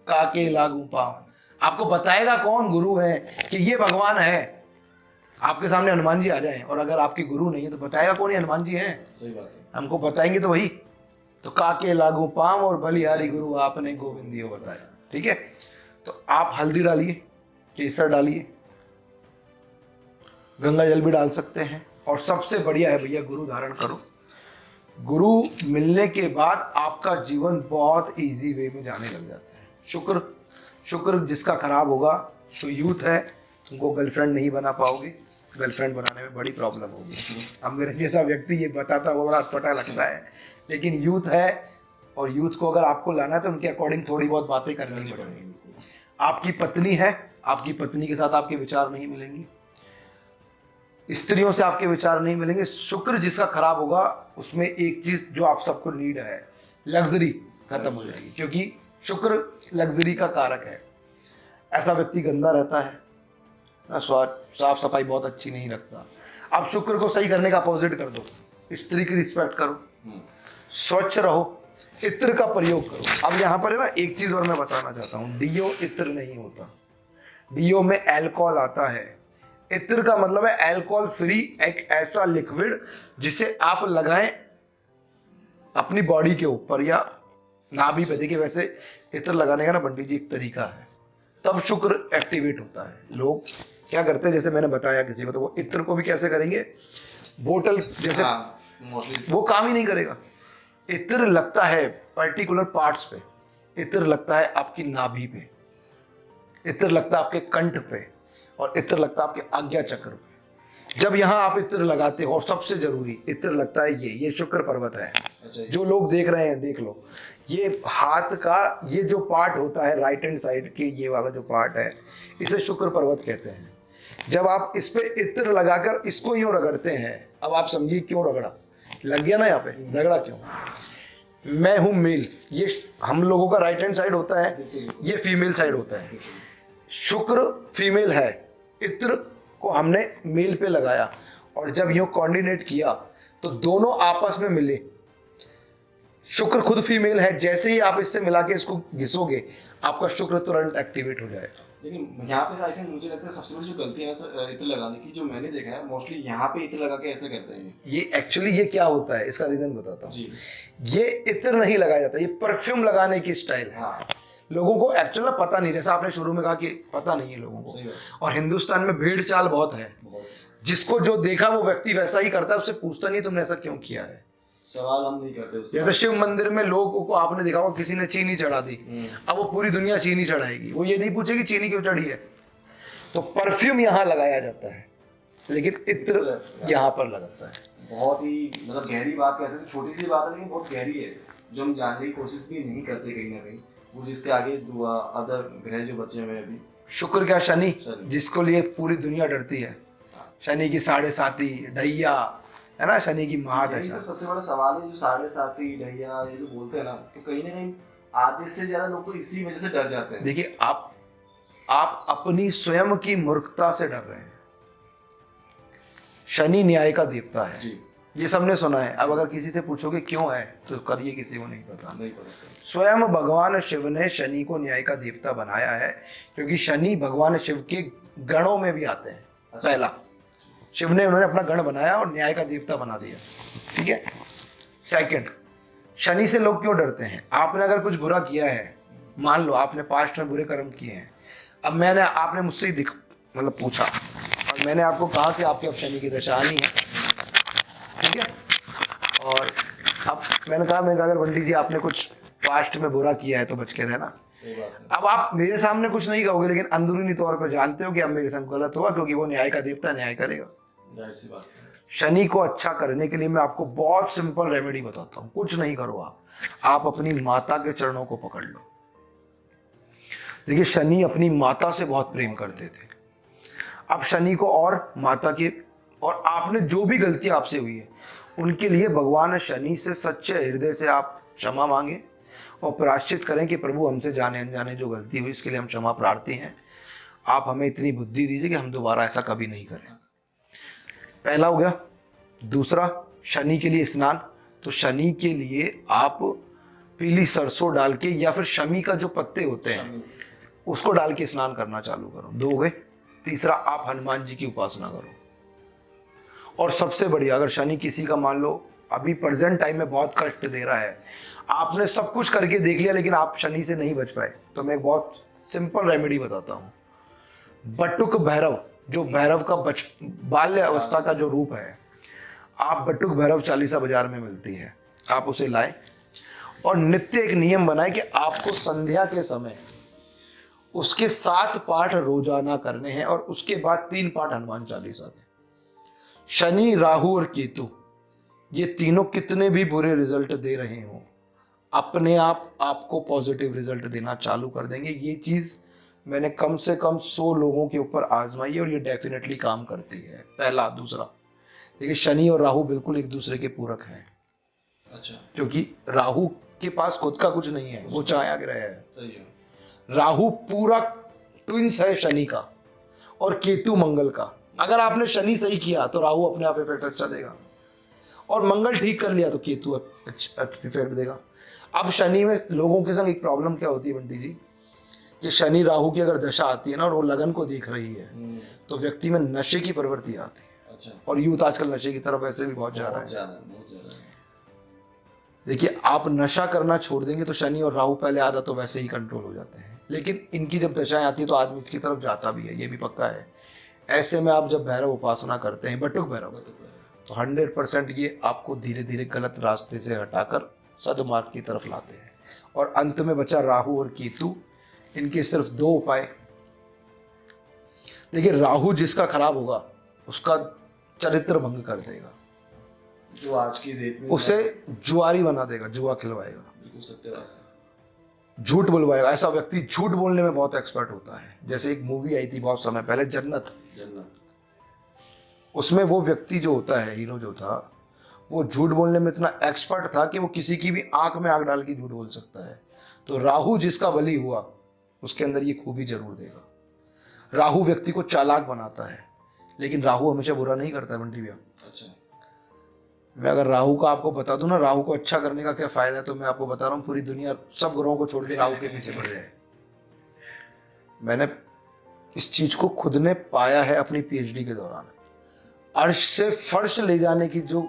काके लागू पाँव। आपको बताएगा कौन गुरु है कि ये भगवान है? आपके सामने हनुमान जी आ जाए और अगर आपके गुरु नहीं है तो बताएगा कौन ये हनुमान जी है? सही बात है, हमको बताएंगे तो वही। तो काके लागू पाँव और बलिहारी गुरु आपने गोविंद दियो बताया। ठीक है, तो आप हल्दी डालिए, केसर डालिए, गंगा जल भी डाल सकते हैं, और सबसे बढ़िया है भैया गुरु धारण करो। गुरु मिलने के बाद आपका जीवन बहुत इजी वे में जाने लग जाता है। शुक्र जिसका खराब होगा, तो यूथ है, तुमको गर्लफ्रेंड नहीं बना पाओगे, गर्लफ्रेंड बनाने में बड़ी प्रॉब्लम होगी। अब मेरे जैसा व्यक्ति ये बताता हुआ बड़ा अटपटा लगता है, लेकिन यूथ है, और यूथ को अगर आपको लाना है तो उनके अकॉर्डिंग थोड़ी बहुत बातें करनी पड़ेगी। आपकी पत्नी है, आपकी पत्नी के साथ आपके विचार नहीं मिलेंगे, स्त्रियों से आपके विचार नहीं मिलेंगे। शुक्र जिसका खराब होगा, उसमें एक चीज जो आप सबको नीड है, लग्जरी खत्म हो जाएगी, क्योंकि शुक्र लग्जरी का कारक है। ऐसा व्यक्ति गंदा रहता है, साफ सफाई बहुत अच्छी नहीं रखता। अब शुक्र को सही करने का अपोजिट कर दो, स्त्री की रिस्पेक्ट करो, स्वच्छ रहो, इत्र का प्रयोग करो। अब यहाँ पर है ना, एक चीज और मैं बताना चाहता हूँ, डीओ इत्र नहीं होता, डीओ में अल्कोहल आता है। इत्र का मतलब है अल्कोहल फ्री एक ऐसा लिक्विड जिसे आप लगाएं अपनी बॉडी के ऊपर या नाभि पे। देखिए वैसे इत्र लगाने का ना बंटी जी एक तरीका है, तब शुक्र एक्टिवेट होता है। लोग क्या करते हैं, जैसे मैंने बताया किसी को, तो वो इत्र को भी कैसे करेंगे, बोतल जैसे, वो काम ही नहीं करेगा। इत्र लगता है पर्टिकुलर पार्ट्स पे, इत्र लगता है आपकी नाभि पे, इत्र लगता है आपके कंठ पे, और इत्र लगता है आपके आज्ञा चक्र पे। जब यहाँ आप इत्र लगाते हो, और सबसे जरूरी इत्र लगता है ये शुक्र पर्वत है। जो लोग देख रहे हैं देख लो, ये हाथ का ये जो पार्ट होता है राइट हैंड साइड के, ये वाला जो पार्ट है, इसे शुक्र पर्वत कहते हैं। जब आप इस पे इत्र लगाकर इसको यूं रगड़ते हैं, अब आप समझिए क्यों रगड़ा, लग गया ना यहाँ पे, रगड़ा क्यों? मैं हूं मेल, ये हम लोगों का राइट हैंड साइड होता है, ये फीमेल साइड होता है। शुक्र फीमेल है, इत्र को हमने मेल पे लगाया, और जब यूं कोऑर्डिनेट किया तो दोनों आपस में मिले। शुक्र खुद फीमेल है, जैसे ही आप इससे मिला के इसको घिसोगे, आपका शुक्र तुरंत एक्टिवेट हो जाएगा। लेकिन यहाँ पे आई थिंक मुझे लगता है सबसे बड़ी जो गलती है ना इत्र लगाने की, जो मैंने देखा है मोस्टली यहाँ पे इत्र लगा के ऐसे करते हैं। ये एक्चुअली ये क्या होता है, इसका रीजन बताता हूँ। जी, ये इत्र नहीं लगाया जाता, ये परफ्यूम लगाने की स्टाइल है। हाँ, लोगों को एक्चुअली पता नहीं, जैसा आपने शुरू में कहा कि पता नहीं है लोगों को। और हिंदुस्तान में भीड़ चाल बहुत है, जिसको जो देखा वो व्यक्ति वैसा ही करता है, उससे पूछता नहीं तुमने ऐसा क्यों किया है। सवाल हम नहीं करते उससे। जैसे शिव मंदिर में लोगों को आपने देखा होगा, किसी ने चीनी चढ़ा दी, अब वो पूरी दुनिया चीनी चढ़ाएगी, वो ये नहीं पूछेगी चीनी क्यों चढ़ी है। तो परफ्यूम यहाँ लगाया जाता है, लेकिन इत्र यहाँ पर लगता है। बहुत ही मतलब गहरी बात कह सकते, छोटी सी बात है लेकिन बहुत गहरी है, जो हम जानने की कोशिश भी नहीं करते कहीं ना कहीं। वो जिसके आगे दुआ अदर ग्रह जो बचे हुए हैं अभी, शुक्र क्या शनि, शनि। जिसको लिए पूरी दुनिया डरती है, शनि की 7.5 ढैया है ना, शनि की यही महादशा। सब सबसे बड़ा सवाल है, जो 7.5 ढैया ये जो बोलते हैं ना, तो कहीं ना कहीं आधे से ज्यादा लोग तो इसी वजह से डर जाते हैं। देखिए आप अपनी स्वयं की मूर्खता से डर रहे हैं। शनि न्याय का देवता है जी, ये सबने सुना है। अब अगर किसी से पूछोगे क्यों है तो करिए, किसी को नहीं पता। नहीं पता सर। स्वयं भगवान शिव ने शनि को न्याय का देवता बनाया है, क्योंकि शनि भगवान शिव के गणों में भी आते हैं। अच्छा। पहला शिव ने उन्होंने अपना गण बनाया और न्याय का देवता बना दिया, ठीक है। सेकंड, शनि से लोग क्यों डरते हैं? आपने अगर कुछ बुरा किया है, मान लो आपने पास्ट में बुरे कर्म किए हैं, अब आपने मुझसे ही मतलब पूछा और मैंने आपको कहा कि आपके अब शनि की दशा आनी है, ठीक है। और अब मैंने कहा अगर पंडित जी आपने कुछ पास्ट में बुरा किया है तो बच के रहना। सही बात है। अब आप मेरे सामने कुछ नहीं कहोगे, लेकिन अंदरूनी तौर पर जानते हो कि अब मेरे संग गलत हुआ, क्योंकि वो न्याय का देवता न्याय करेगा। जाहिर सी बात है। शनि को अच्छा करने के लिए मैं आपको बहुत सिंपल रेमेडी बताता हूँ। कुछ नहीं करो, आप अपनी माता के चरणों को पकड़ लो। देखिए शनि अपनी माता से बहुत प्रेम करते थे। अब शनि को और माता के और आपने जो भी गलती आपसे हुई है उनके लिए भगवान शनि से सच्चे हृदय से आप क्षमा मांगे और प्रायश्चित करें कि प्रभु हमसे जाने अनजाने जो गलती हुई इसके लिए हम क्षमा प्रार्थी हैं। आप हमें इतनी बुद्धि दीजिए कि हम दोबारा ऐसा कभी नहीं करें। पहला हो गया। दूसरा, शनि के लिए स्नान। तो शनि के लिए आप पीली सरसों डाल के या फिर शमी का जो पत्ते होते हैं उसको डाल के स्नान करना चालू करो। 2 हो गए। तीसरा, आप हनुमान जी की उपासना करो। और सबसे बढ़िया, अगर शनि किसी का मान लो अभी प्रेजेंट टाइम में बहुत कष्ट दे रहा है, आपने सब कुछ करके देख लिया लेकिन आप शनि से नहीं बच पाए, तो मैं एक बहुत सिंपल रेमेडी बताता हूँ। बटुक भैरव, जो भैरव का बाल्य अवस्था का जो रूप है, आप बटुक भैरव चालीसा बाजार में मिलती है, आप उसे लाए और नित्य एक नियम बनाए कि आपको संध्या के समय उसके 7 पाठ रोजाना करने हैं और उसके बाद 3 पाठ हनुमान चालीसा के। शनि, राहु और केतु ये तीनों कितने भी बुरे रिजल्ट दे रहे हो, अपने आप आपको पॉजिटिव रिजल्ट देना चालू कर देंगे। ये चीज मैंने कम से कम 100 लोगों के ऊपर आजमाई है और ये डेफिनेटली काम करती है। पहला। दूसरा, देखिए शनि और राहु बिल्कुल एक दूसरे के पूरक हैं। अच्छा। क्योंकि राहु के पास खुद का कुछ नहीं है, वो छाया ग्रह है। सही है। राहु पूरा ट्विंस है शनि का और केतु मंगल का। अगर आपने शनि सही किया तो राहु अपने आप इफेक्ट अच्छा देगा और मंगल ठीक कर लिया तो केतु इफेक्ट देगा। अब शनि में लोगों के संग एक प्रॉब्लम क्या होती है बंटी जी, कि शनि राहु की अगर दशा आती है ना और वो लगन को देख रही है तो व्यक्ति में नशे की प्रवृत्ति आती है। अच्छा। और यूथ आजकल नशे की तरफ ऐसे भी बहुत जा रहा है। बहुत ज्यादा। देखिए आप नशा करना छोड़ देंगे तो शनि और राहु पहले आधा तो वैसे ही कंट्रोल हो जाते हैं, लेकिन इनकी जब दशाएं आती है तो आदमी इसकी तरफ जाता भी है, ये भी पक्का है। ऐसे में आप जब भैरव उपासना करते हैं, बटुक भैरव, तो 100% ये आपको धीरे धीरे गलत रास्ते से हटाकर सदमार्ग की तरफ लाते हैं। और अंत में बचा राहु और केतु, इनके सिर्फ 2 उपाय। देखिए राहु जिसका खराब होगा उसका चरित्र भंग कर देगा, जो आज की डेट में उसे जुआरी बना देगा, जुआ खिलवाएगा, बिल्कुल सत्य बात है। झूठ बुलवाएगा। ऐसा व्यक्ति झूठ बोलने में बहुत एक्सपर्ट होता है। जैसे एक मूवी आई थी बहुत समय पहले, जन्नत। उसमें वो व्यक्ति जो होता है, हीरो जो था, वो झूठ बोलने में इतना एक्सपर्ट था कि वो किसी की भी आंख में आंख डाल के झूठ बोल सकता है। तो राहु जिसका बली हुआ उसके अंदर ये खूबी जरूर देगा। राहु व्यक्ति को चालाक बनाता है, लेकिन राहु हमेशा बुरा नहीं करता है बंटी भैया। अच्छा। मैं अगर राहु का आपको बता दूं ना, राहु को अच्छा करने का क्या फायदा है, तो मैं आपको बता रहा हूँ पूरी दुनिया सब ग्रहों को छोड़ के राहु के पीछे पड़ जाए। मैंने इस चीज को खुद ने पाया है अपनी पीएचडी के दौरान। अर्श से फर्श ले जाने की जो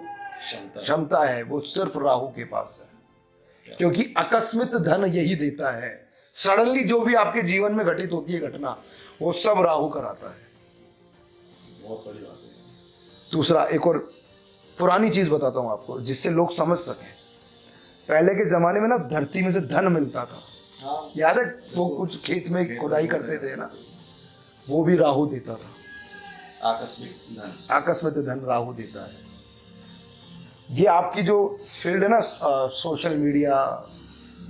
क्षमता है वो सिर्फ राहु के पास है, क्योंकि अकस्मित धन यही देता है। सडनली जो भी आपके जीवन में घटित होती है घटना, वो सब राहु कराता है। बहुत बड़ी बात है। दूसरा, एक और पुरानी चीज बताता हूं आपको जिससे लोग समझ सकें। पहले के जमाने में ना धरती में से धन मिलता था। हाँ। याद है वो कुछ खेत में खुदाई करते थे ना, वो भी राहु देता था। आकस्मिक धन। आकस्मिक धन राहु देता है। ये आपकी जो फील्ड है ना, सोशल मीडिया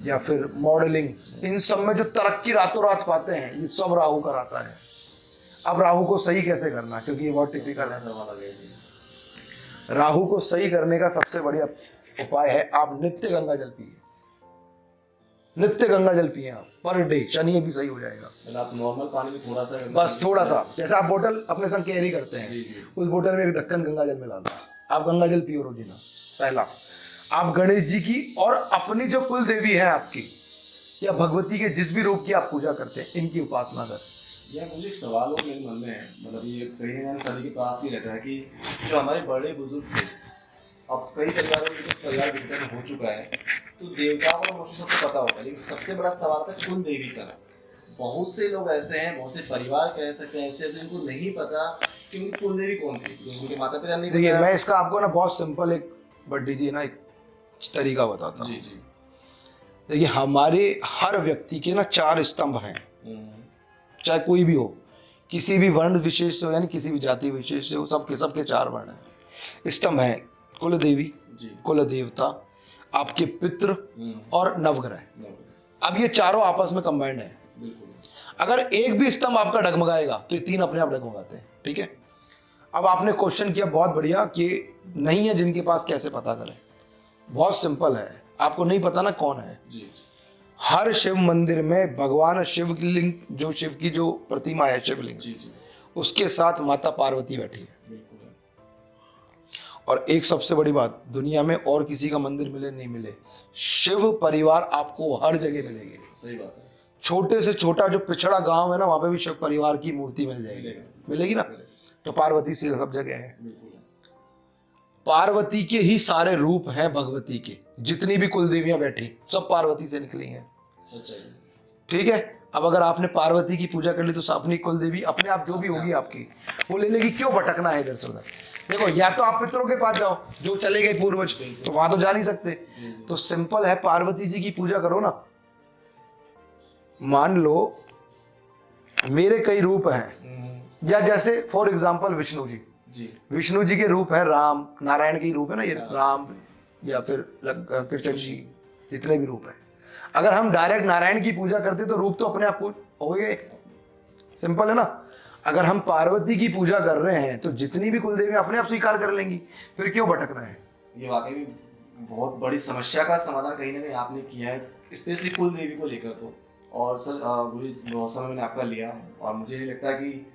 या फिर मॉडलिंग, इन सब में जो तरक्की रातों रात पाते हैं, ये सब राहु कराता है। अब राहु को सही कैसे करना, क्योंकि ये बहुत टिपिकल है सवाल आ गया जी। राहु को सही करने का सबसे बढ़िया उपाय है, आप नित्य गंगा जल पिए। नित्य गंगा जल पिए आप पर डे, शनि भी सही हो जाएगा। मतलब आप नॉर्मल पानी में थोड़ा सा, बस थोड़ा सा, जैसे आप बोतल अपने संग कैरी करते हैं, जी जी। उस बोतल में एक ढक्कन गंगा जल मिला दो, आप गंगा जल पियो रोजीना। पहला, आप गणेश जी की और अपनी जो कुल देवी है आपकी या भगवती के जिस भी रूप की आप पूजा करते हैं, इनकी उपासना करें। यह मुझे एक सवाल और मेरे मन में है, मतलब ये कहीं ना सभी के पास भी रहता है कि जो हमारे बड़े बुजुर्ग थे, अब कई परिवारों में कुछ परिवार विघटन हो चुका है, तो देवताओं का मोस्टली सबको पता होता है, लेकिन सबसे बड़ा सवाल आता है कुल देवी का। बहुत से लोग ऐसे हैं, बहुत से परिवार कह सकते हैं ऐसे, जिनको नहीं पता कि उनकी कुल देवी कौन थी, उनके माता पिता नहीं। देखिए, मैं इसका आपको ना बहुत सिंपल एक बड्डी जी ना एक तरीका बताता हूँ। जी जी। देखिए, हमारे हर व्यक्ति के ना 4 स्तंभ हैं, चाहे कोई भी हो, किसी भी वर्ण विशेष से हो, यानी किसी भी जाति विशेष से हो, सबके 4 वर्ण हैं, स्तंभ हैं। कुल देवी, कुल देवता, आपके पितृ और नवग्रह। अब ये चारों आपस में कंबाइंड है। अगर एक भी स्तंभ आपका डगमगाएगा तो ये 3 अपने आप डगमगाते हैं। ठीक है, अब आपने क्वेश्चन किया बहुत बढ़िया कि नहीं है जिनके पास, कैसे पता करें। बहुत सिंपल है, आपको नहीं पता ना कौन है। हर शिव मंदिर में भगवान शिव की लिंग, जो शिव की जो प्रतिमा है शिवलिंग, उसके साथ माता पार्वती बैठी है। और एक सबसे बड़ी बात, दुनिया में और किसी का मंदिर मिले नहीं मिले, शिव परिवार आपको हर जगह मिलेगी। सही बात है। छोटे से छोटा जो पिछड़ा गांव है ना, वहां पे भी शिव परिवार की मूर्ति मिल जाएगी, मिलेगी ना। तो पार्वती से सब जगह है। पार्वती के ही सारे रूप हैं भगवती के, जितनी भी कुल देवियां बैठी सब पार्वती से निकली हैं। ठीक है, अब अगर आपने पार्वती की पूजा कर ली तो अपनी कुल देवी अपने आप जो भी होगी आपकी, वो ले लेगी। क्यों भटकना है इधर से उधर? देखो, या तो आप पितरों के पास जाओ, जो चले गए पूर्वज, तो वहां तो जा नहीं सकते। तो सिंपल है, पार्वती जी की पूजा करो ना। मान लो मेरे कई रूप हैं, या जैसे फॉर एग्जांपल विष्णु जी, विष्णु जी के रूप है राम, नारायण के रूप है ना ये राम, या फिर कृष्ण जी, जितने भी रूप है। अगर हम डायरेक्ट नारायण की पूजा करते तो रूप तो अपने आप हो गए। सिंपल है ना। अगर हम पार्वती की पूजा कर रहे हैं तो जितनी भी कुल देवी अपने आप स्वीकार कर लेंगी, फिर क्यों भटकना है? ये वाकई में बहुत बड़ी समस्या का समाधान कहीं ना कहीं आपने किया है, स्पेशली कुल देवी को लेकर। तो और सर, बहुत समय मैंने आपका लिया, और मुझे लगता है कि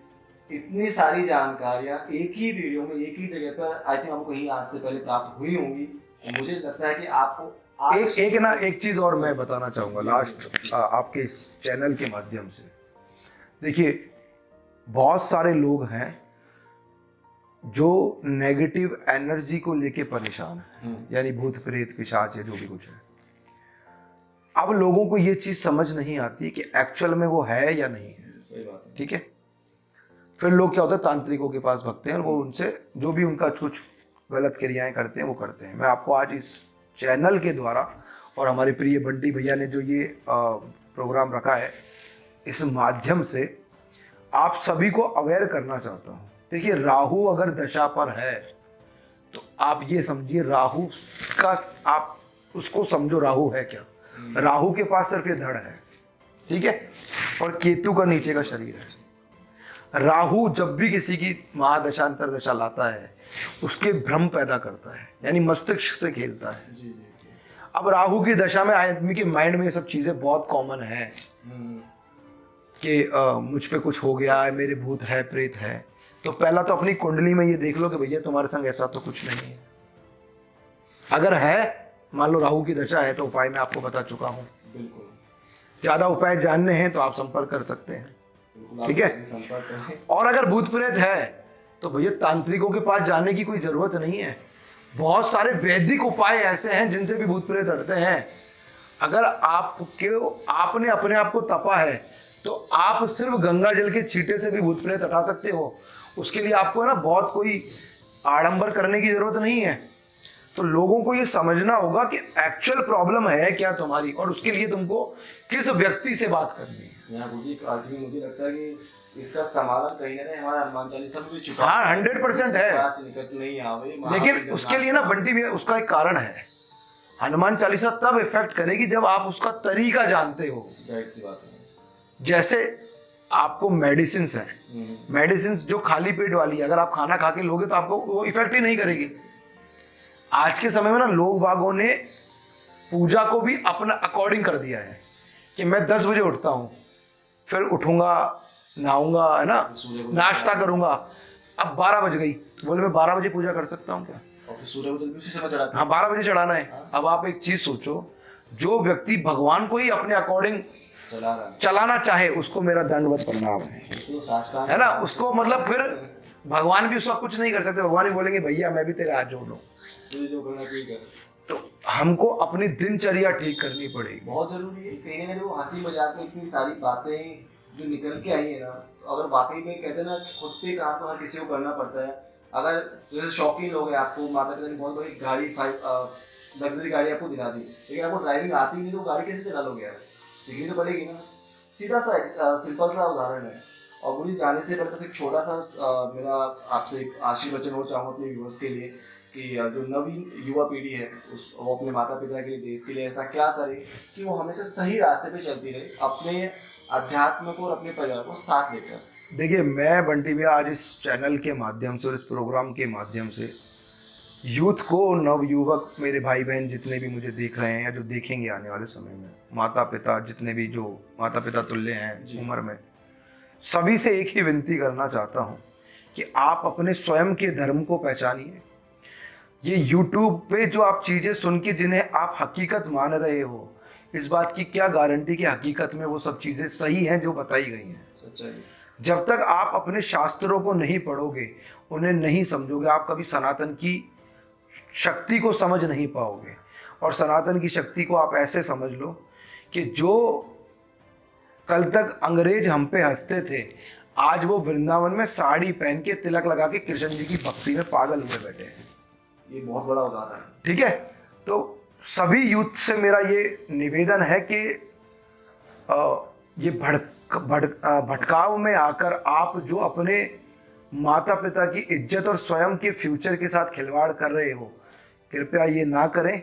इतनी सारी जानकारियाँ एक ही वीडियो में, एक ही जगह पर आई थिंक आपको कहीं आज से पहले प्राप्त हुई होंगी। मुझे लगता है कि आपको एक चीज और मैं बताना चाहूंगा लास्ट, आपके इस चैनल के माध्यम से। देखिए, बहुत सारे लोग हैं जो नेगेटिव एनर्जी को लेके परेशान हैं, यानी भूत प्रेत पिशाच या जो भी कुछ है। अब लोगों को ये चीज समझ नहीं आती कि एक्चुअल में वो है या नहीं है। सही बात है। ठीक है, फिर लोग क्या होता है, तांत्रिकों के पास भगते हैं और वो उनसे जो भी उनका कुछ गलत क्रियाएं करते हैं वो करते हैं। मैं आपको आज इस चैनल के द्वारा और हमारे प्रिय बंटी भैया ने जो ये प्रोग्राम रखा है, इस माध्यम से आप सभी को अवेयर करना चाहता हूँ। देखिए, राहु अगर दशा पर है तो आप ये समझिए राहु का, आप उसको समझो राहु है क्या। राहु के पास सिर्फ ये धड़ है, ठीक है, और केतु का नीचे का शरीर है। राहु जब भी किसी की महादशा अंतरदशा लाता है, उसके भ्रम पैदा करता है, यानी मस्तिष्क से खेलता है। अब राहु की दशा में आदमी के माइंड में ये सब चीजें बहुत कॉमन है कि मुझ पे कुछ हो गया है, मेरे भूत है, प्रेत है। तो पहला तो अपनी कुंडली में ये देख लो कि भैया तुम्हारे संग ऐसा तो कुछ नहीं है। अगर है, मान लो राहु की दशा है, तो उपाय मैं आपको बता चुका हूँ। बिल्कुल। ज्यादा उपाय जानने हैं तो आप संपर्क कर सकते हैं, ठीक है। और अगर भूत प्रेत है तो भैया तांत्रिकों के पास जाने की कोई जरूरत नहीं है। बहुत सारे वैदिक उपाय ऐसे हैं जिनसे भी भूत प्रेत हटते हैं। अगर आपने अपने आप को तपा है तो आप सिर्फ गंगा जल के छींटे से भी भूत प्रेत हटा सकते हो। उसके लिए आपको ना बहुत कोई आडंबर करने की जरूरत नहीं है। तो लोगों को ये समझना होगा कि एक्चुअल प्रॉब्लम है क्या तुम्हारी, और उसके लिए तुमको किस व्यक्ति से बात करनी है। यहाँ गुरुजी आखिर मुझे लगता है कि इसका समाधान कहीं ना कहीं हमारा हनुमान चालीसा में भी छुपा हाँ 100% है। कांच निकट नहीं आवे लेकिन उसके लिए ना बंटी भैया उसका एक कारण है। हनुमान चालीसा तब इफेक्ट करेगी जब आप उसका तरीका जानते हो। जाहिर सी बात है। जैसे आपको मेडिसिन है, मेडिसिन जो खाली पेट वाली है, अगर आप खाना खा के लोगे तो आपको वो इफेक्ट ही नहीं करेगी। आज के समय में ना लोग बागों ने पूजा को भी अपना अकॉर्डिंग कर दिया है कि मैं 10 बजे उठता हूँ, फिर उठूंगा, नहाऊंगा, है ना, नाश्ता करूंगा। अब 12 बज गई, बोले मैं 12 बजे पूजा कर सकता हूँ क्या? और फिर सूर्य को जल भी उसी समय चढ़ाते हैं। हाँ 12 बजे चढ़ाना है। अब आप एक चीज सोचो, जो व्यक्ति भगवान को ही अपने अकॉर्डिंग चलाना चाहे उसको मेरा दंडवत प्रणाम है ना। उसको मतलब फिर भगवान भी उसका कुछ नहीं कर सकते। भगवान भी बोलेंगे भैया मैं भी तेरे हाथ जोड़ लूं। जो करना ठीक है। तो हमको अपनी दिनचर्या ठीक करनी पड़ेगी, बहुत जरूरी है। कहीं ना कहीं वो हंसी मजाक में इतनी सारी बातें जो निकल के आई है ना, तो अगर वाकई में कहते हैं ना खुद पे काम तो हर किसी को करना पड़ता है। अगर जैसे शौकीन लोग हैं, आपको माता पिता ने बहुत बड़ी गाड़ी लग्जरी गाड़ी आपको दिला दी, लेकिन आपको ड्राइविंग आती नहीं तो गाड़ी कैसे चला लोगे यार? सीखनी तो पड़ेगी ना। सीधा सा सिंपल सा उदाहरण है। और मुझे जाने से पहले बस एक छोटा सा मेरा आपसे एक आशीर्वचन हो चाहूँगा अपने व्यूअर्स के लिए कि जो नवीन युवा पीढ़ी है वो अपने माता पिता के लिए, देश के लिए ऐसा क्या करे कि वो हमेशा सही रास्ते पे चलती रहे, अपने अध्यात्म को और अपने परिवार को साथ लेकर। देखिए मैं बंटी भैया आज इस चैनल के माध्यम से और इस प्रोग्राम के माध्यम से यूथ को, नवयुवक मेरे भाई बहन जितने भी मुझे देख रहे हैं या जो देखेंगे आने वाले समय में, माता पिता जितने भी जो माता पिता तुल्य हैं उम्र में, सभी से एक ही विनती करना चाहता हूँ कि आप अपने स्वयं के धर्म को पहचानिए। ये YouTube पे जो आप चीज़ें सुन के जिन्हें आप हकीकत मान रहे हो, इस बात की क्या गारंटी कि हकीकत में वो सब चीज़ें सही हैं जो बताई गई हैं? सच्चाई। जब तक आप अपने शास्त्रों को नहीं पढ़ोगे, उन्हें नहीं समझोगे, आप कभी सनातन की शक्ति को समझ नहीं पाओगे। और सनातन की शक्ति को आप ऐसे समझ लो कि जो कल तक अंग्रेज हम पे हंसते थे, आज वो वृंदावन में साड़ी पहन के तिलक लगा के कृष्ण जी की भक्ति में पागल हुए बैठे हैं। ये बहुत बड़ा उदाहरण है। ठीक है, तो सभी यूथ से मेरा ये निवेदन है कि ये भटकाव में आकर आप जो अपने माता पिता की इज्जत और स्वयं के फ्यूचर के साथ खिलवाड़ कर रहे हो, कृपया ये ना करें।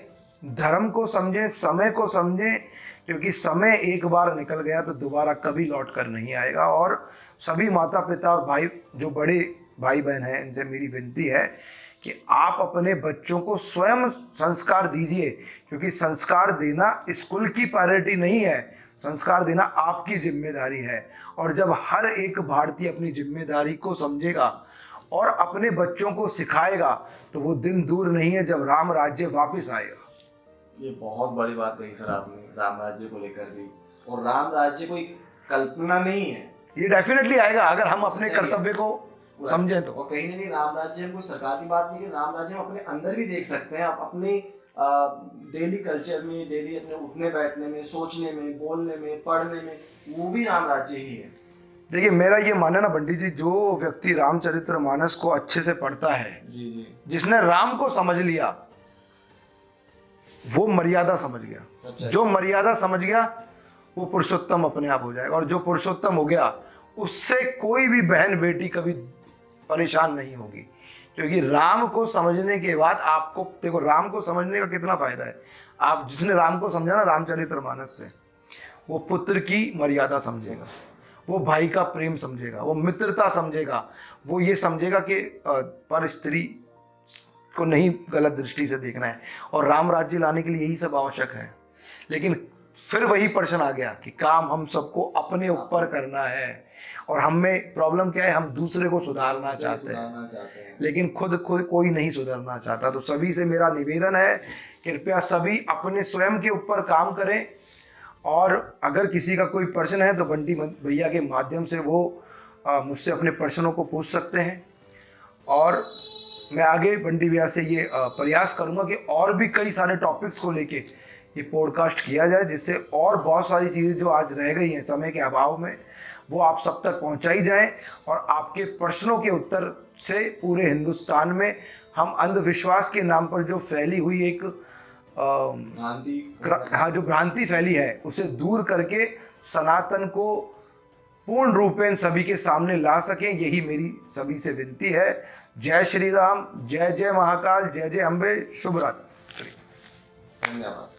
धर्म को समझें, समय को समझें, क्योंकि समय एक बार निकल गया तो दोबारा कभी लौट कर नहीं आएगा। और सभी माता पिता और भाई, जो बड़े भाई बहन हैं, इनसे मेरी विनती है कि आप अपने बच्चों को स्वयं संस्कार दीजिए, क्योंकि संस्कार देना स्कूल की प्रायोरिटी नहीं है, संस्कार देना आपकी जिम्मेदारी है। और जब हर एक भारतीय अपनी जिम्मेदारी को समझेगा और अपने बच्चों को सिखाएगा तो वो दिन दूर नहीं है जब राम राज्य वापस आएगा। ये बहुत बड़ी बात कही सर आपने राम राज्य को लेकर भी। और राम राज्य कोई कल्पना नहीं है, ये डेफिनेटली आएगा अगर हम अपने कर्तव्य को समझें तो। और कहीं ना कहीं राम राज्य में कोई सरकार की बात नहीं है, राम राज्य हम अपने अंदर भी देख सकते हैं। आप अपने डेली कल्चर में, डेली अपने उठने बैठने में, सोचने में, बोलने में, पढ़ने में, वो भी राम राज्य ही है। देखिए मेरा ये मानना ना बंटी जी, जो व्यक्ति रामचरितमानस को अच्छे से पढ़ता है, जी जी, जिसने राम को समझ लिया, वो मर्यादा समझ गया। जो मर्यादा समझ गया वो पुरुषोत्तम अपने आप हो जाएगा। और जो पुरुषोत्तम हो गया उससे कोई भी बहन बेटी कभी परेशान नहीं होगी, क्योंकि राम को समझने के बाद आपको, देखो राम को समझने का कितना फायदा है। आप जिसने राम को समझा ना रामचरितमानस से, वो पुत्र की मर्यादा समझेगा, वो भाई का प्रेम समझेगा, वो मित्रता समझेगा, वो ये समझेगा कि पर स्त्री को नहीं गलत दृष्टि से देखना है। और राम राज्य लाने के लिए यही सब आवश्यक है। लेकिन फिर वही प्रश्न आ गया कि काम हम सबको अपने ऊपर करना है, और हम में प्रॉब्लम क्या है, हम दूसरे को सुधारना चाहते हैं, लेकिन खुद कोई नहीं सुधरना चाहता। तो सभी से मेरा निवेदन है, कृपया सभी अपने स्वयं के ऊपर काम करें। और अगर किसी का कोई प्रश्न है तो बंटी भैया के माध्यम से वो मुझसे अपने प्रश्नों को पूछ सकते हैं। और मैं आगे बंटी भैया से ये प्रयास करूंगा कि और भी कई सारे टॉपिक्स को लेके ये पॉडकास्ट किया जाए, जिससे और बहुत सारी चीज़ें जो आज रह गई हैं समय के अभाव में, वो आप सब तक पहुंचाई जाए। और आपके प्रश्नों के उत्तर से पूरे हिंदुस्तान में हम अंधविश्वास के नाम पर जो फैली हुई एक जो भ्रांति फैली है, उसे दूर करके सनातन को पूर्ण रूपेण सभी के सामने ला सकें, यही मेरी सभी से विनती है। जय श्री राम, जय जय महाकाल, जय जय अम्बे, शुभ रात्रि। धन्यवाद।